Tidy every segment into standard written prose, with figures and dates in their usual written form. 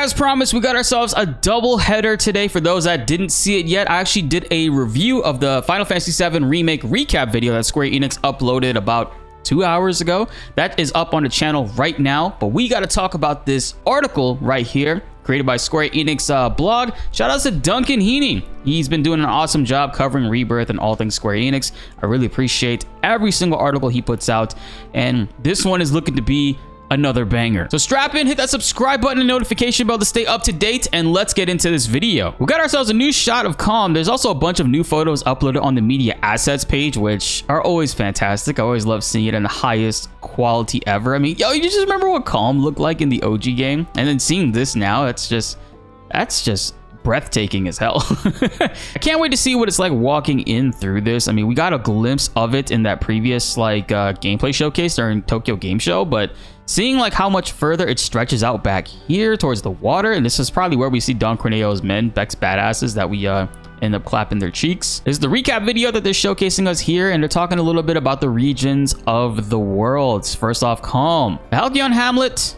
As promised, we got ourselves a double header today. For those that didn't see it yet, I actually did a review of the Final Fantasy VII Remake recap video that Square Enix uploaded about 2 hours ago. That is up on the channel right now, but we got to talk about this article right here, created by Square Enix blog. Shout out to Duncan Heaney. He's been doing an awesome job covering Rebirth and all things Square Enix. I really appreciate every single article he puts out, and this one is looking to be another banger. So strap in, hit that subscribe button and notification bell to stay up to date, and let's get into this video. We got ourselves a new shot of Calm. There's also a bunch of new photos uploaded on the media assets page, which are always fantastic. I always love seeing it in the highest quality ever. I mean, yo, you just remember what Calm looked like in the OG game, and then seeing this now, that's just breathtaking as hell. I can't wait to see what it's like walking in through this. I mean, we got a glimpse of it in that previous gameplay showcase during Tokyo Game Show, but seeing like how much further it stretches out back here towards the water, and this is probably where we see Don Corneo's men, Beck's badasses, that we end up clapping their cheeks. This is the recap video that they're showcasing us here, and they're talking a little bit about the regions of the worlds. First off, Calm. Hon Hamlet.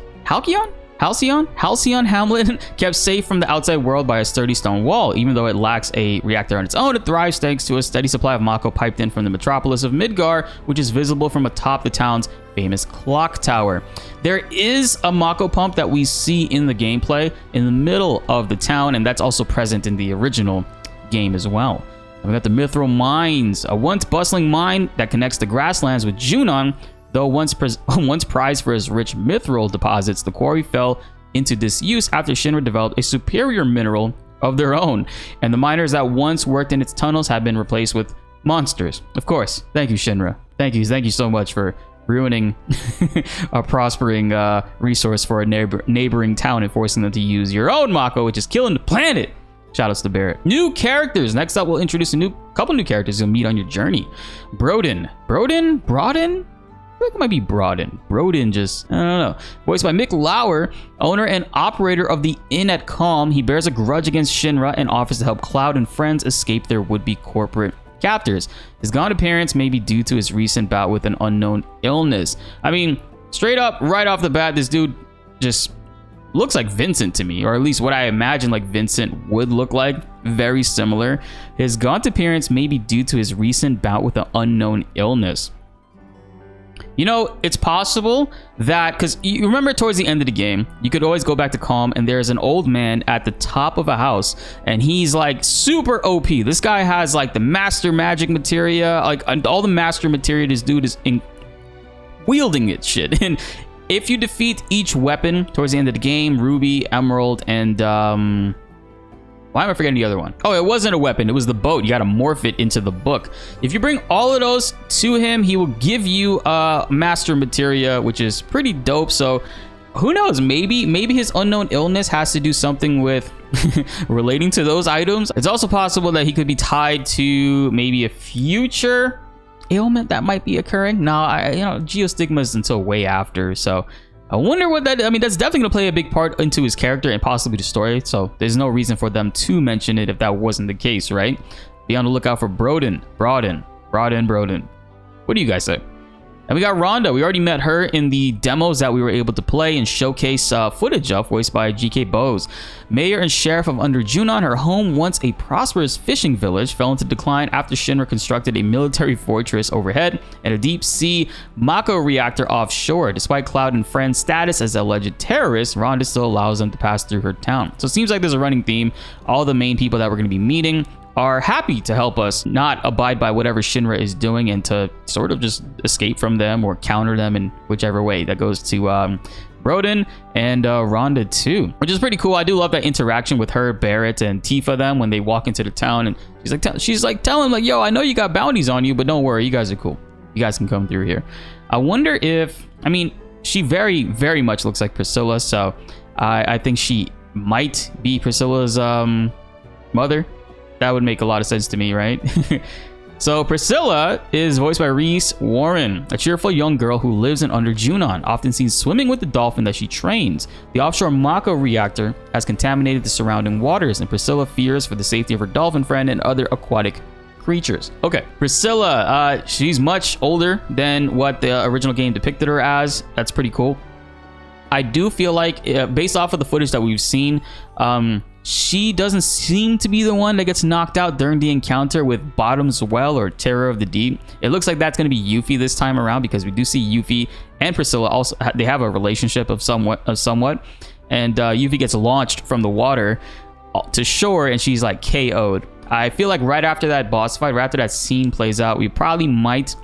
Halcyon Hamlet kept safe from the outside world by a sturdy stone wall. Even though it lacks a reactor on its own, it thrives thanks to a steady supply of Mako piped in from the metropolis of Midgar, which is visible from atop the town's famous clock tower. There is a Mako pump that we see in the gameplay in the middle of the town, and that's also present in the original game as well. And we got the Mithril Mines, a once bustling mine that connects the grasslands with Junon. Though once prized for his rich mithril deposits, the quarry fell into disuse after Shinra developed a superior mineral of their own, and the miners that once worked in its tunnels have been replaced with monsters. Of course, thank you, Shinra. Thank you so much for ruining a prospering resource for a neighboring town and forcing them to use your own Mako, which is killing the planet. Shoutouts to Barrett. New characters. Next up, we'll introduce a couple new characters you'll meet on your journey. Broden. I think it might be Broden, just, I don't know. Voiced by Mick Lauer, owner and operator of the Inn at Calm. He bears a grudge against Shinra and offers to help Cloud and friends escape their would-be corporate captors. His gone appearance may be due to his recent bout with an unknown illness. I mean, straight up, right off the bat, this dude just looks like Vincent to me, or at least what I imagine like Vincent would look like. Very similar. His gaunt appearance may be due to his recent bout with an unknown illness. You know, it's possible that, because you remember towards the end of the game, you could always go back to Calm, and there's an old man at the top of a house, and he's like super OP. This guy has like the master magic materia, like all the master materia. This dude is wielding it shit. And if you defeat each weapon towards the end of the game, Ruby, Emerald, and why am I forgetting the other one? Oh, it wasn't a weapon. It was the boat. You got to morph it into the book. If you bring all of those to him, he will give you master materia, which is pretty dope. So who knows? Maybe his unknown illness has to do something with relating to those items. It's also possible that he could be tied to maybe a future ailment that might be occurring. No, Geostigma is until way after. So I wonder what that, I mean, that's definitely going to play a big part into his character and possibly the story, so there's no reason for them to mention it if that wasn't the case, right? Be on the lookout for Broden. What do you guys say? And we got Rhonda. We already met her in the demos that we were able to play and showcase footage of, voiced by GK Bose. Mayor and Sheriff of Under Junon, her home, once a prosperous fishing village, fell into decline after Shinra constructed a military fortress overhead and a deep-sea Mako reactor offshore. Despite Cloud and Friend's status as alleged terrorists, Rhonda still allows them to pass through her town. So it seems like there's a running theme. All the main people that we're going to be meeting are happy to help us not abide by whatever Shinra is doing and to sort of just escape from them or counter them in whichever way. That goes to Broden and Rhonda too, which is pretty cool. I do love that interaction with her, Barrett, and Tifa them when they walk into the town, and she's like telling them, yo, I know you got bounties on you, but don't worry, you guys are cool. You guys can come through here. I wonder if, I mean, she very, very much looks like Priscilla, so I think she might be Priscilla's mother. That would make a lot of sense to me, right? So Priscilla is voiced by Reese Warren, a cheerful young girl who lives in Under Junon, often seen swimming with the dolphin that she trains. The offshore Mako reactor has contaminated the surrounding waters, and Priscilla fears for the safety of her dolphin friend and other aquatic creatures. Okay, Priscilla, she's much older than what the original game depicted her as. That's pretty cool. I do feel like, based off of the footage that we've seen, she doesn't seem to be the one that gets knocked out during the encounter with Bottom's Well or Terror of the Deep. It looks like that's going to be Yuffie this time around, because we do see Yuffie and Priscilla also, they have a relationship of somewhat, and Yuffie gets launched from the water to shore, and she's like KO'd. I feel like right after that boss fight, right after that scene plays out, we probably might,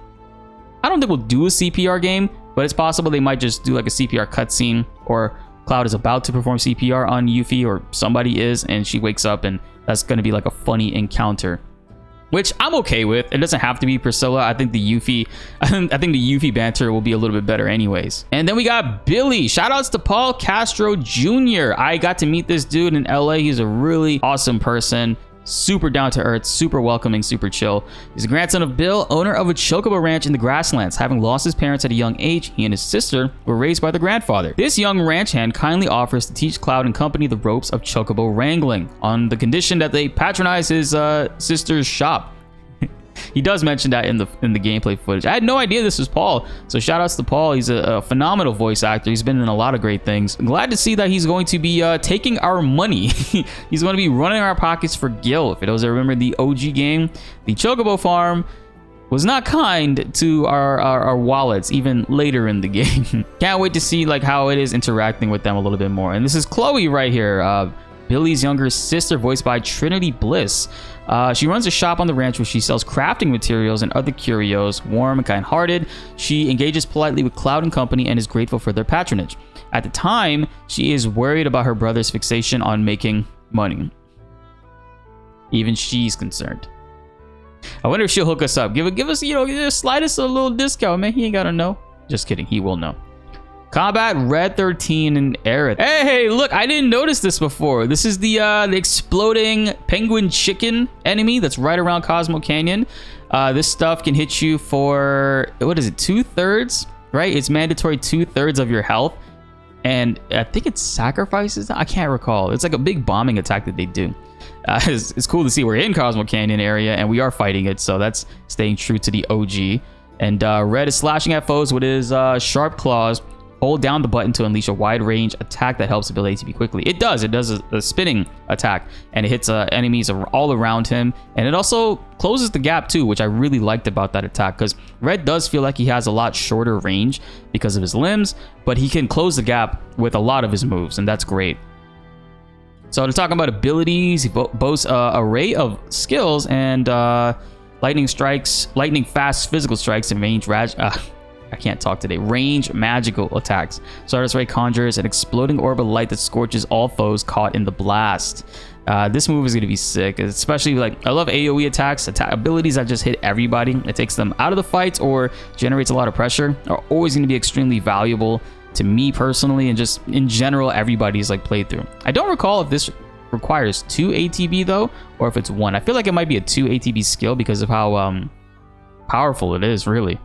I don't think we'll do a CPR game, but it's possible they might just do like a CPR cutscene, or Cloud is about to perform CPR on Yuffie, or somebody is, and she wakes up, and that's going to be like a funny encounter, which I'm okay with. It doesn't have to be Priscilla. I think the Yuffie banter will be a little bit better anyways. And then we got Billy. Shoutouts to Paul Castro Jr. I got to meet this dude in LA. He's a really awesome person. Super down to earth, super welcoming, super chill. He's a grandson of Bill, owner of a chocobo ranch in the grasslands. Having lost his parents at a young age, he and his sister were raised by their grandfather. This young ranch hand kindly offers to teach Cloud and company the ropes of chocobo wrangling, on the condition that they patronize his sister's shop. He does mention that in the gameplay footage. I had no idea this was Paul, so shout outs to Paul. He's a phenomenal voice actor. He's been in a lot of great things. I'm glad to see that he's going to be taking our money. He's going to be running our pockets for Gil. For those that remember the OG game, the Chocobo Farm was not kind to our wallets even later in the game. Can't wait to see like how it is interacting with them a little bit more. And this is Chloe right here, Billy's younger sister, voiced by Trinity Bliss. She runs a shop on the ranch where she sells crafting materials and other curios. Warm and kind-hearted, she engages politely with Cloud and company and is grateful for their patronage. At the time, she is worried about her brother's fixation on making money. Even she's concerned. I wonder if she'll hook us up. Give us, just slide us a little discount, man. He ain't gotta know. Just kidding, he will know. Combat Red 13 and Aerith. Hey, look, I didn't notice this before. This is the exploding penguin chicken enemy that's right around Cosmo Canyon. This stuff can hit you for, what is it, 2/3, right? It's mandatory 2/3 of your health. And I think it sacrifices, I can't recall. It's like a big bombing attack that they do. It's cool to see we're in Cosmo Canyon area and we are fighting it, so that's staying true to the OG. And Red is slashing at foes with his sharp claws. Hold down the button to unleash a wide-range attack that helps ability to be quickly. It does a spinning attack, and it hits enemies all around him. And it also closes the gap too, which I really liked about that attack, because Red does feel like he has a lot shorter range because of his limbs, but he can close the gap with a lot of his moves, and that's great. So to talk about abilities, he boasts an array of skills and lightning fast physical strikes, and I can't talk today. Range magical attacks. Stardust Ray conjures an exploding orb of light that scorches all foes caught in the blast. This move is going to be sick, especially like I love AoE attacks. Abilities that just hit everybody. It takes them out of the fights or generates a lot of pressure. Are always going to be extremely valuable to me personally, and just in general everybody's like playthrough. I don't recall if this requires 2 ATB though, or if it's 1. I feel like it might be a 2 ATB skill because of how powerful it is, really.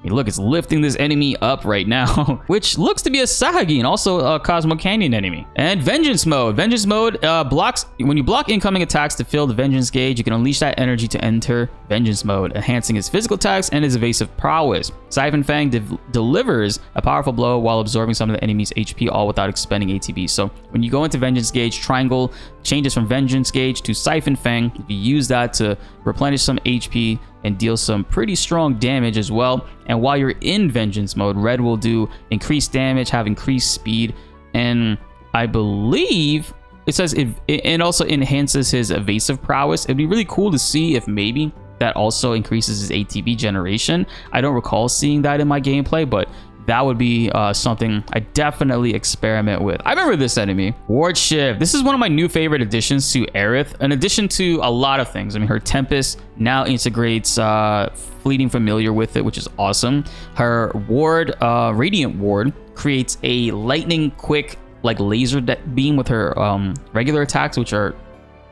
Look, it's lifting this enemy up right now, which looks to be a Sahagin, also a Cosmo Canyon enemy. And Vengeance Mode. Vengeance Mode blocks, when you block incoming attacks to fill the Vengeance gauge, you can unleash that energy to enter Vengeance Mode, enhancing his physical attacks and his evasive prowess. Siphon Fang delivers a powerful blow while absorbing some of the enemy's HP, all without expending ATB. So when you go into Vengeance gauge, Triangle changes from Vengeance gauge to Siphon Fang. You use that to replenish some HP and deal some pretty strong damage as well. And while you're in Vengeance Mode, Red will do increased damage, have increased speed, and I believe it says it also enhances his evasive prowess. It'd be really cool to see if maybe that also increases his ATB generation. I don't recall seeing that in my gameplay, but that would be something I definitely experiment with. I remember this enemy, Ward Shift. This is one of my new favorite additions to Aerith, in addition to a lot of things. I mean, her Tempest now integrates Fleeting Familiar with it, which is awesome. Her Ward, Radiant Ward, creates a lightning quick like laser beam with her regular attacks, which are,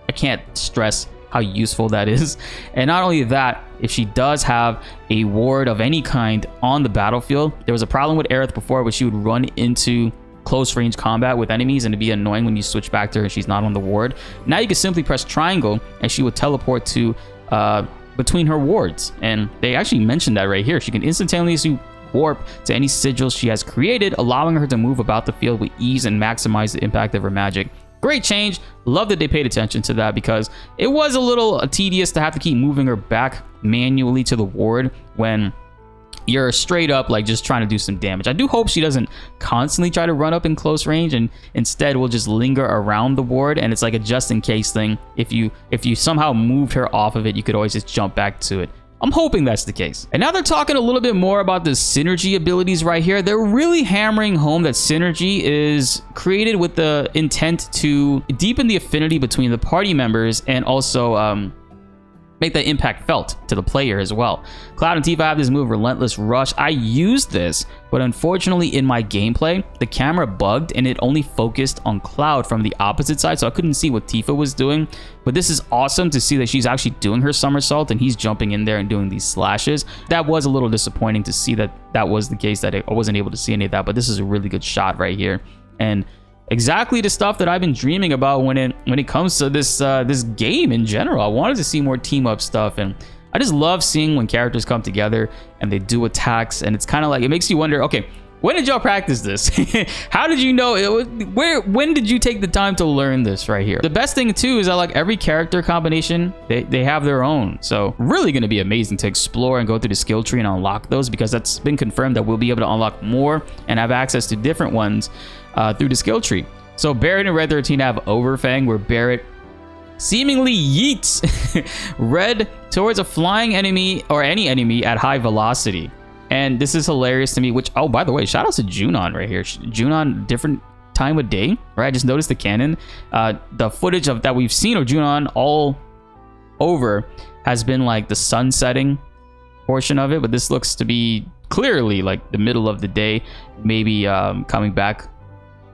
I can't stress how useful that is. And not only that, if she does have a ward of any kind on the battlefield, there was a problem with Aerith before where she would run into close range combat with enemies and it'd be annoying when you switch back to her and she's not on the ward. Now you can simply press triangle and she would teleport to between her wards, and they actually mentioned that right here. She can instantaneously warp to any sigils she has created, allowing her to move about the field with ease and maximize the impact of her magic. Great change. Love that they paid attention to that, because it was a little tedious to have to keep moving her back manually to the ward when you're straight up like just trying to do some damage. I do hope she doesn't constantly try to run up in close range, and instead will just linger around the ward, and it's like a just in case thing. If you somehow moved her off of it, you could always just jump back to it. I'm hoping that's the case. And now they're talking a little bit more about the synergy abilities right here. They're really hammering home that synergy is created with the intent to deepen the affinity between the party members, and also make that impact felt to the player as well. Cloud and Tifa have this move, Relentless Rush. I used this, but unfortunately in my gameplay, the camera bugged and it only focused on Cloud from the opposite side, so I couldn't see what Tifa was doing. But this is awesome to see that she's actually doing her somersault and he's jumping in there and doing these slashes. That was a little disappointing to see that that was the case, that I wasn't able to see any of that, but this is a really good shot right here. And exactly the stuff that I've been dreaming about when it comes to this this game in general. I wanted to see more team up stuff, and I just love seeing when characters come together and they do attacks, and it's kind of like, it makes you wonder, okay, when did y'all practice this? How did you know it? When did you take the time to learn this right here? The best thing too is that like every character combination, they have their own. So really going to be amazing to explore and go through the skill tree and unlock those, because that's been confirmed that we'll be able to unlock more and have access to different ones through the skill tree. So Barret and Red 13 have Overfang, where Barret seemingly yeets Red towards a flying enemy or any enemy at high velocity. And this is hilarious to me, which, oh, by the way, shout out to Junon right here. Junon, different time of day, right? I just noticed the canon. The footage of that we've seen of Junon all over has been like the sun setting portion of it, but this looks to be clearly like the middle of the day, maybe coming back.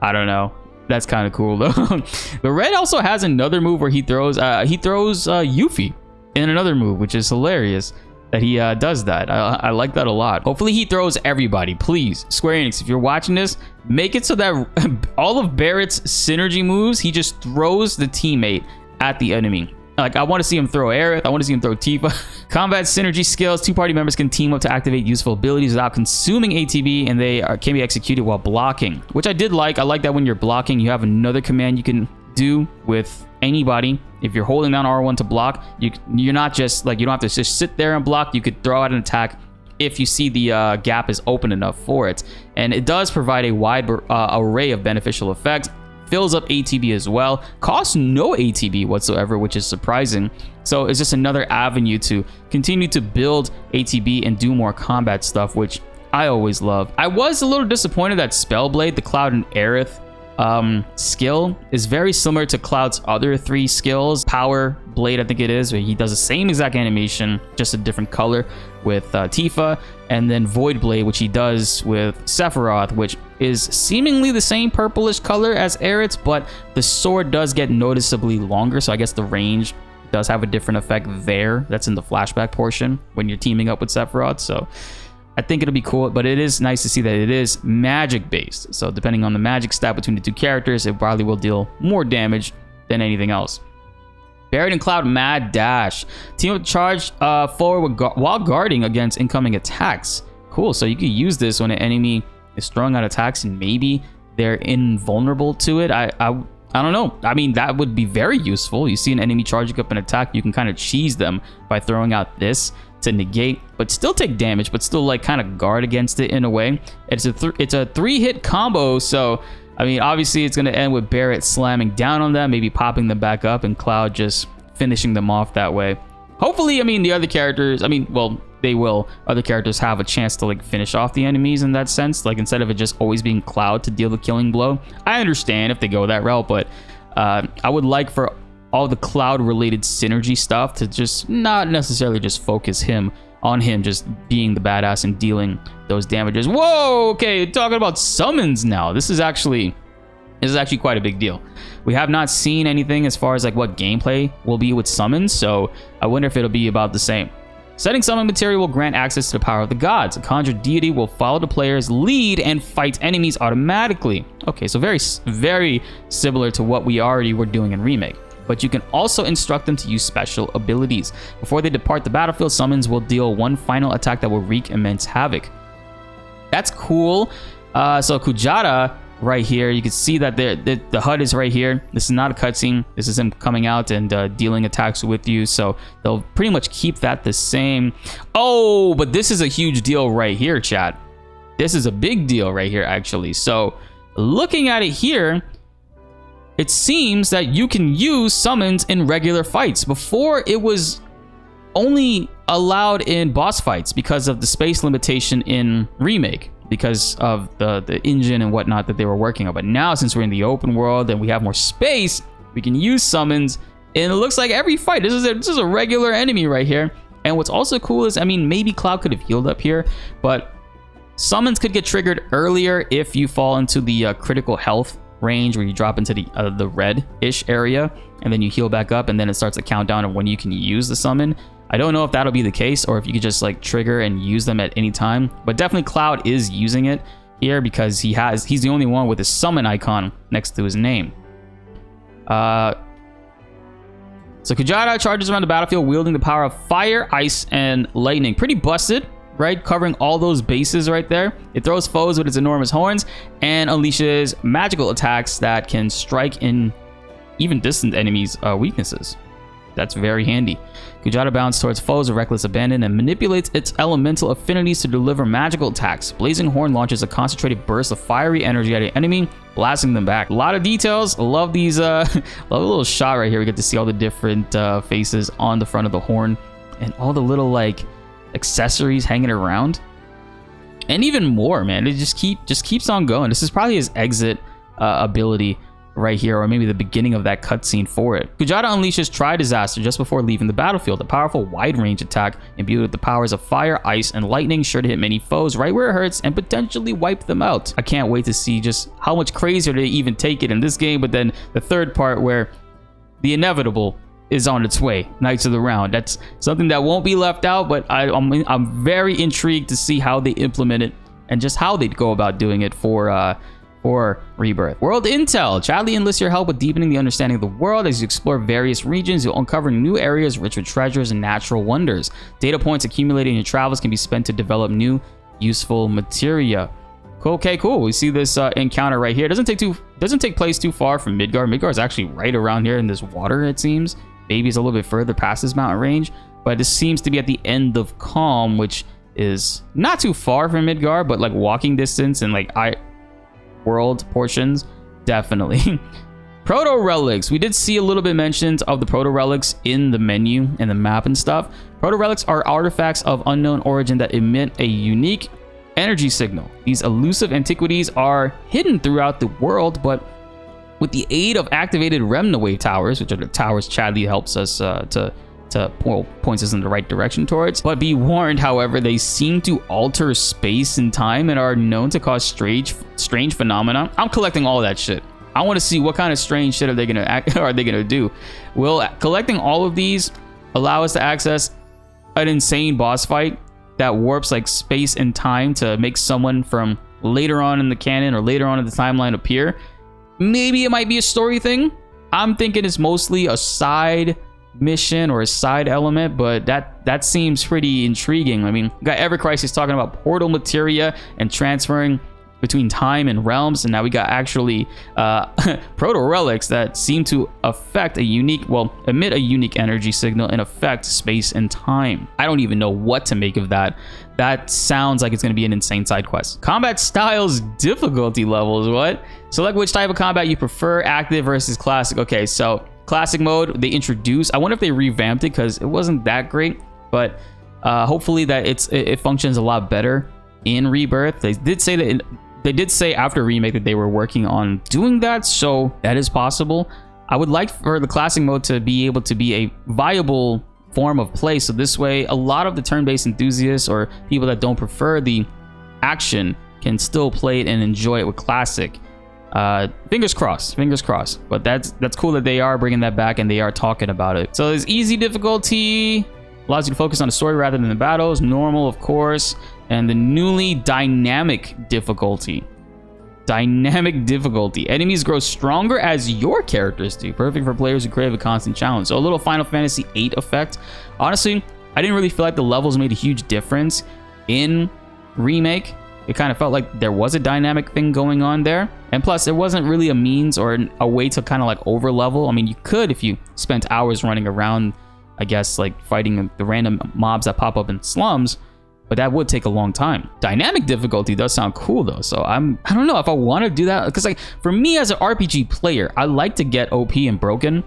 I don't know. That's kind of cool though. But Red also has another move where he throws Yuffie in another move, which is hilarious that he does that. I like that a lot. Hopefully he throws everybody. Please, Square Enix, if you're watching this, make it so that all of Barret's synergy moves, he just throws the teammate at the enemy. Like, I want to see him throw Aerith. I want to see him throw Tifa. Combat synergy skills. Two party members can team up to activate useful abilities without consuming ATB, and they can be executed while blocking, which I did like. I like that when you're blocking, you have another command you can do with anybody. If you're holding down R1 to block, you're not just like, you don't have to just sit there and block. You could throw out an attack if you see the gap is open enough for it. And it does provide a wide array of beneficial effects. Fills up ATB as well. Costs no ATB whatsoever, which is surprising. So it's just another avenue to continue to build ATB and do more combat stuff, which I always love. I was a little disappointed that Spellblade, the Cloud and Aerith skill, is very similar to Cloud's other three skills. Power Blade, I think it is, where he does the same exact animation, just a different color with Tifa, and then Void Blade, which he does with Sephiroth, which is seemingly the same purplish color as Aerith's, but the sword does get noticeably longer, so I guess the range does have a different effect there. That's in the flashback portion when you're teaming up with Sephiroth, so I think it'll be cool, but it is nice to see that it is magic based. So depending on the magic stat between the two characters, it probably will deal more damage than anything else. Barret and Cloud Mad Dash. Team up charge forward while guarding against incoming attacks. Cool, so you can use this when an enemy is throwing out attacks and maybe they're invulnerable to it. I don't know. I mean, that would be very useful. You see an enemy charging up an attack, you can kind of cheese them by throwing out this to negate, but still take damage, but still like kind of guard against it in a way. It's a 3-hit combo, so I mean, obviously it's going to end with Barret slamming down on them, maybe popping them back up, and Cloud just finishing them off that way. Hopefully, I mean, the other characters, I mean, well, they will. Other characters have a chance to like finish off the enemies in that sense, like instead of it just always being Cloud to deal the killing blow. I understand if they go that route, but I would like for all the Cloud related synergy stuff to just not necessarily just focus on him just being the badass and dealing those damages. Whoa, okay, talking about summons now. This is actually quite a big deal. We have not seen anything as far as like what gameplay will be with summons, so I wonder if it'll be about the same. Setting summon material will grant access to the power of the gods. A conjured deity will follow the player's lead and fight enemies automatically. Okay, so very, very similar to what we already were doing in Remake. But you can also instruct them to use special abilities. Before they depart the battlefield, summons will deal one final attack that will wreak immense havoc. That's cool. So Kujata right here, you can see that the HUD is right here. This is not a cutscene. This is him coming out and dealing attacks with you. So they'll pretty much keep that the same. Oh, but this is a huge deal right here, chat. This is a big deal right here, actually. So looking at it here, it seems that you can use summons in regular fights. Before, it was only allowed in boss fights because of the space limitation in Remake, because of the engine and whatnot that they were working on. But now, since we're in the open world and we have more space, we can use summons, and it looks like every fight. This is a regular enemy right here. And what's also cool is, I mean, maybe Cloud could have healed up here, but summons could get triggered earlier if you fall into the critical health range, where you drop into the red-ish area, and then you heal back up, and then it starts a countdown of when you can use the summon. I don't know if that'll be the case, or if you could just like trigger and use them at any time, but definitely Cloud is using it here because he's the only one with a summon icon next to his name. So Kujata charges around the battlefield wielding the power of fire, ice, and lightning. Pretty busted, right? Covering all those bases right there. It throws foes with its enormous horns and unleashes magical attacks that can strike in even distant enemies' weaknesses. That's very handy. Kujata bounds towards foes with reckless abandon and manipulates its elemental affinities to deliver magical attacks. Blazing Horn launches a concentrated burst of fiery energy at an enemy, blasting them back. A lot of details. I love these. Love a little shot right here. We get to see all the different faces on the front of the horn, and all the little like accessories hanging around, and even more. Man, it just keeps on going. This is probably his exit ability right here, or maybe the beginning of that cutscene for it. Kujata unleashes Try Disaster just before leaving the battlefield, a powerful wide-range attack imbued with the powers of fire, ice, and lightning, sure to hit many foes right where it hurts and potentially wipe them out. I can't wait to see just how much crazier they even take it in this game. But then the third part, where the inevitable is on its way, Knights of the Round. That's something that won't be left out, but I'm very intrigued to see how they implement it and just how they'd go about doing it for Rebirth. World Intel. Chadley enlists your help with deepening the understanding of the world. As you explore various regions, you'll uncover new areas rich with treasures and natural wonders. Data points accumulated in your travels can be spent to develop new useful materia. Okay, cool. We see this encounter right here. It doesn't take place too far from Midgar. Midgar is actually right around here in this water, it seems. Maybe it's a little bit further past this mountain range, but this seems to be at the end of Calm, which is not too far from Midgar, but like walking distance and like world portions, definitely. Proto relics. We did see a little bit mentioned of the proto relics in the menu and the map and stuff. Proto relics are artifacts of unknown origin that emit a unique energy signal. These elusive antiquities are hidden throughout the world, but with the aid of activated Remna wave towers, which are the towers Chadley helps us points us in the right direction towards. But be warned, however, they seem to alter space and time and are known to cause strange phenomena. I'm collecting all of that shit. I want to see what kind of strange shit are they gonna do. Will collecting all of these allow us to access an insane boss fight that warps like space and time to make someone from later on in the canon or later on in the timeline appear? Maybe it might be a story thing. I'm thinking it's mostly a side mission or a side element, but that seems pretty intriguing. I mean, we got Ever Crisis talking about portal materia and transferring between time and realms, and now we got actually proto relics that seem to affect emit a unique energy signal and affect space and time. I don't even know what to make of that. That sounds like it's going to be an insane side quest. Combat styles, difficulty levels. What? Select which type of combat you prefer, active versus classic. Okay, so classic mode they introduced. I wonder if they revamped it because it wasn't that great, but hopefully that it functions a lot better in Rebirth. They did say after Remake that they were working on doing that, so that is possible. I would like for the classic mode to be able to be a viable form of play, so this way a lot of the turn-based enthusiasts or people that don't prefer the action can still play it and enjoy it with classic. Fingers crossed, but that's cool that they are bringing that back and they are talking about it. So there's easy difficulty, allows you to focus on the story rather than the battles. Normal, of course, and the newly dynamic difficulty. Enemies grow stronger as your characters do, perfect for players who crave a constant challenge. So a little Final Fantasy VIII effect. Honestly, I didn't really feel like the levels made a huge difference in Remake. it kind of felt like there was a dynamic thing going on there. And plus, there wasn't really a means or a way to kind of like over level. I mean, you could if you spent hours running around, I guess, like fighting the random mobs that pop up in slums, but that would take a long time. Dynamic difficulty does sound cool though, so I don't know if I want to do that, because like for me as an RPG player, I like to get OP and broken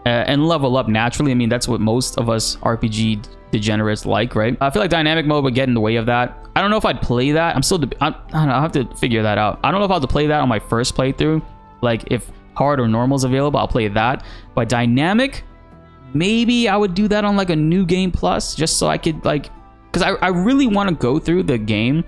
and level up naturally. I mean, that's what most of us RPG degenerates like, right? I feel like dynamic mode would get in the way of that. I don't know if I'd play that. I don't know, I'll have to figure that out. I don't know if I'll have to play that on my first playthrough. Like if hard or normal is available, I'll play that. But dynamic, maybe I would do that on like a new game plus, just so I could like, because I really want to go through the game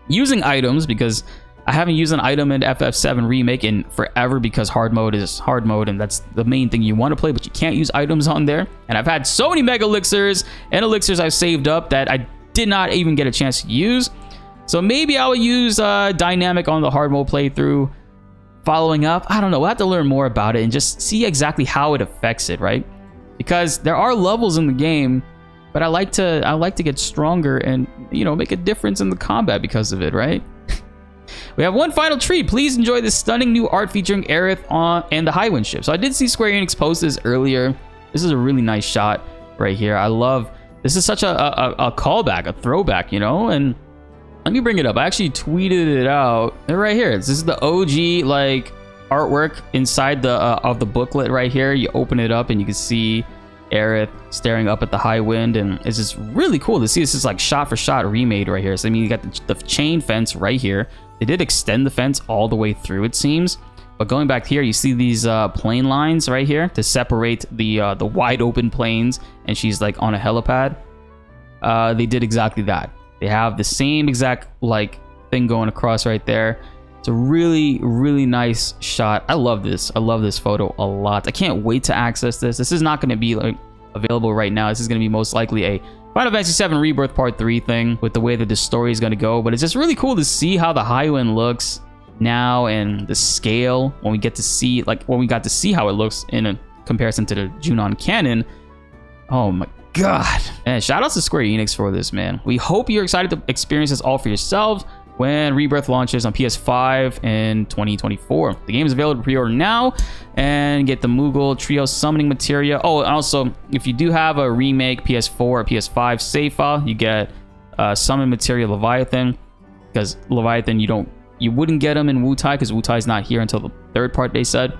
using items, because I haven't used an item in Ff7 Remake in forever, because hard mode is hard mode and that's the main thing you want to play, but you can't use items on there. And I've had so many mega elixirs and elixirs I've saved up that I did not even get a chance to use. So maybe I will use dynamic on the hard mode playthrough. Following up, I don't know, we'll have to learn more about it and just see exactly how it affects it, right? Because there are levels in the game, but I like to get stronger and, you know, make a difference in the combat because of it, right? We have one final treat. Please enjoy this stunning new art featuring Aerith and the Highwind ship. So I did see Square Enix post this earlier. This is a really nice shot right here. I love, this is such a callback, a throwback, you know? And let me bring it up. I actually tweeted it out right here. This is the OG like artwork inside the of the booklet right here. You open it up and you can see Aerith staring up at the Highwind, and it's just really cool to see. This is like shot for shot remade right here. So I mean, you got the chain fence right here. They did extend the fence all the way through, it seems. But going back here, you see these plane lines right here to separate the wide open plains, and she's like on a helipad. They did exactly that. They have the same exact like thing going across right there. It's a really, really nice shot. I love this. I love this photo a lot. I can't wait to access this. This is not going to be like available right now. This is going to be most likely a Final Fantasy VII Rebirth Part 3 thing with the way that this story is going to go. But it's just really cool to see how the Highwind looks now, and the scale when we get to see, like when we got to see how it looks in a comparison to the Junon canon. Oh my god. And shout out to Square Enix for this, man. We hope you're excited to experience this all for yourselves when Rebirth launches on PS5 in 2024. The game is available to pre-order now, and get the Moogle Trio summoning materia. Oh, and also, if you do have a remake PS4 or PS5 save file, you get summon materia Leviathan, because Leviathan you wouldn't get them in Wutai, because Wutai's not here until the third part, they said.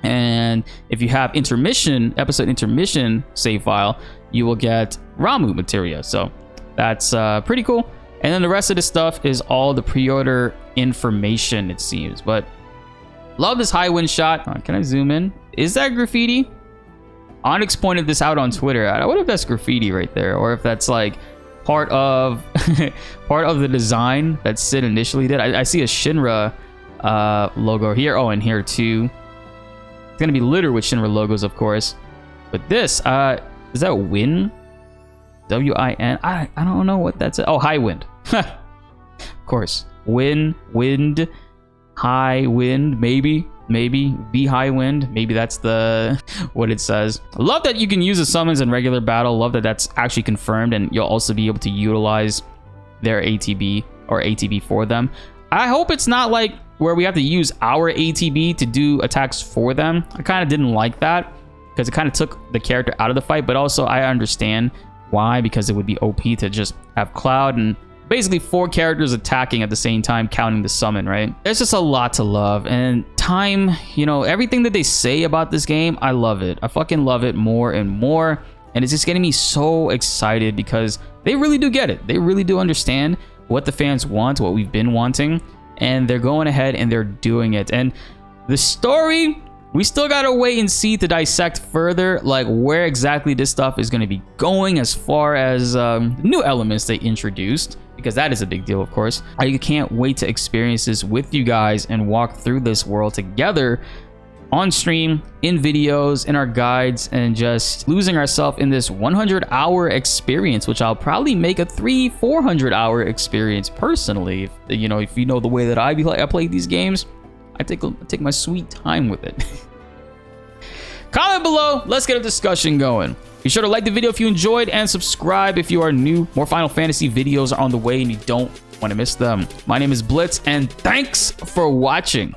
And if you have episode intermission save file, you will get Ramuh materia. So that's pretty cool. And then the rest of the stuff is all the pre-order information, it seems. But love this Highwind shot. Can I zoom in? Is that graffiti? Onyx pointed this out on Twitter. I wonder if that's graffiti right there, or if that's like part of the design that Sid initially did. I see a Shinra logo here. Oh, and here too. It's gonna be littered with Shinra logos, of course. But this, is that Win? W-I-N? I don't know what that's. Oh, Highwind. Of course. Wind, Highwind, maybe the Highwind. Maybe that's the what it says. I love that you can use the summons in regular battle. Love that that's actually confirmed, and you'll also be able to utilize their ATB or ATB for them. I hope it's not like where we have to use our ATB to do attacks for them. I kind of didn't like that, because it kind of took the character out of the fight, but also I understand why, because it would be OP to just have Cloud and basically 4 characters attacking at the same time, counting the summon, right? There's just a lot to love, and time, you know, everything that they say about this game, I love it. I fucking love it more and more, and it's just getting me so excited, because they really do get it. They really do understand what the fans want, what we've been wanting, and they're going ahead and they're doing it. And the story, we still gotta wait and see to dissect further, like where exactly this stuff is gonna be going as far as new elements they introduced, because that is a big deal, of course. I can't wait to experience this with you guys and walk through this world together on stream, in videos, in our guides, and just losing ourselves in this 100-hour experience, which I'll probably make a 300-400-hour experience personally. If you know the way that I play these games, I take my sweet time with it. Comment below. Let's get a discussion going. Be sure to like the video if you enjoyed, and subscribe if you are new. More Final Fantasy videos are on the way, and you don't want to miss them. My name is BltzZ, and thanks for watching.